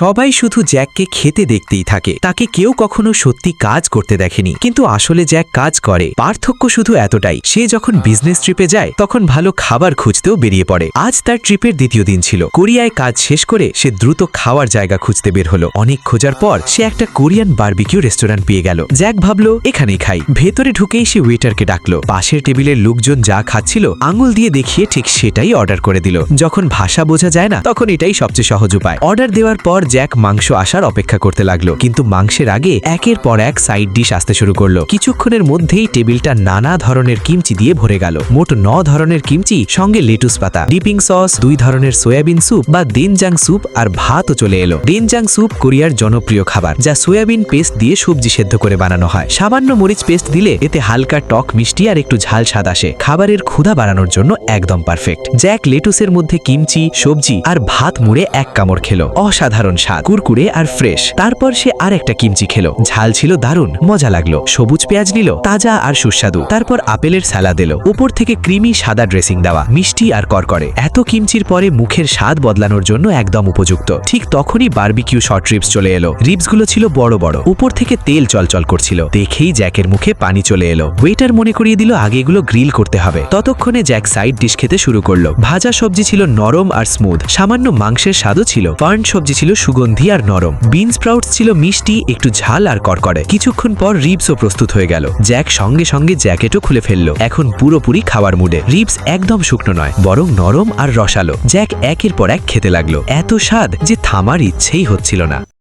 সবাই শুধু জ্যাককে খেতে দেখতেই থাকে, তাকে কেউ কখনো সত্যি কাজ করতে দেখেনি। কিন্তু আসলে জ্যাক কাজ করে। পার্থক্য শুধু এতটাই, সে যখন বিজনেস ট্রিপে যায় তখন ভালো খাবার খুঁজতেও বেরিয়ে পড়ে। আজ তার ট্রিপের দ্বিতীয় দিন ছিল। কোরিয়ায় কাজ শেষ করে সে দ্রুত খাওয়ার জায়গা খুঁজতে বের হলো। অনেক খোঁজার পর সে একটা কোরিয়ান বারবিকিউ রেস্টুরেন্ট পেয়ে গেল। জ্যাক ভাবলো এখানেই খাই। ভেতরে ঢুকেই সে ওয়েটারকে ডাকলো। পাশের টেবিলের লোকজন যা খাচ্ছিল আঙুল দিয়ে দেখিয়ে ঠিক সেটাই অর্ডার করে দিল। যখন ভাষা বোঝা যায় না তখন এটাই সবচেয়ে সহজ উপায়। অর্ডার দেওয়ার পর জ্যাক মাংস আসার অপেক্ষা করতে লাগলো, কিন্তু মাংসের আগে একের পর এক সাইড ডিশ আসতে শুরু করলো। কিছুক্ষণের মধ্যেই টেবিলটা নানা ধরনের কিমচি দিয়ে ভরে গেল। মোট 9 ধরনের কিমচি, সঙ্গে লেটুস পাতা, ডিপিং সস, 2 ধরনের সয়াবিন স্যুপ বা দেনজাং স্যুপ আর ভাতও চলে এলো। দেনজাং স্যুপ কোরিয়ার জনপ্রিয় খাবার, যা সয়াবিন পেস্ট দিয়ে সবজি সেদ্ধ করে বানানো হয়। সামান্য মরিচ পেস্ট দিলে এতে হালকা টক মিষ্টি আর একটু ঝাল স্বাদ আসে। খাবারের ক্ষুধা বাড়ানোর জন্য একদম পারফেক্ট। জ্যাক লেটুসের মধ্যে কিমচি, সবজি আর ভাত মুড়ে এক কামড় খেলো। অসাধারণ স্বাদ, কুরকুরে আর ফ্রেশ। তারপর সে আর একটা কিমচি খেলো। ঝাল ছিল দারুণ, মজা লাগলো। সবুজ পেঁয়াজ নিল, তাজা আর সুস্বাদু। তারপর আপেলের স্যালাদ এলো, উপর থেকে ক্রিমি সাদা ড্রেসিং দেওয়া, মিষ্টি আর করকরে। এত কিমচির পরে মুখের স্বাদ বদলানোর জন্য একদম উপযুক্ত। ঠিক তখনই বারবিকিউ শর্ট রিবস চলে এলো। রিবসগুলো ছিল বড় বড়, উপর থেকে তেল চলচল করছিল। দেখেই জ্যাকের মুখে পানি চলে এলো। ওয়েটার মনে করিয়ে দিল আগে এগুলো গ্রিল করতে হবে। ততক্ষণে জ্যাক সাইড ডিশ খেতে শুরু করলো। ভাজা সবজি ছিল নরম আর স্মুথ, সামান্য মাংসের স্বাদও ছিল। ফার্ন সবজি ছিল সুগন্ধি আর নরম। বিন স্প্রাউটস ছিল মিষ্টি, একটু ঝাল আর করকরে। কিছুক্ষণ পর রিবসও প্রস্তুত হয়ে গেল। জ্যাক সঙ্গে সঙ্গে জ্যাকেটও খুলে ফেললো। এখন পুরোপুরি খাওয়ার মুডে। রিবস একদম শুকনো নয়, বরং নরম আর রসালো। জ্যাক একের পর এক খেতে লাগলো। এত স্বাদ যে থামার ইচ্ছেই হচ্ছিল না।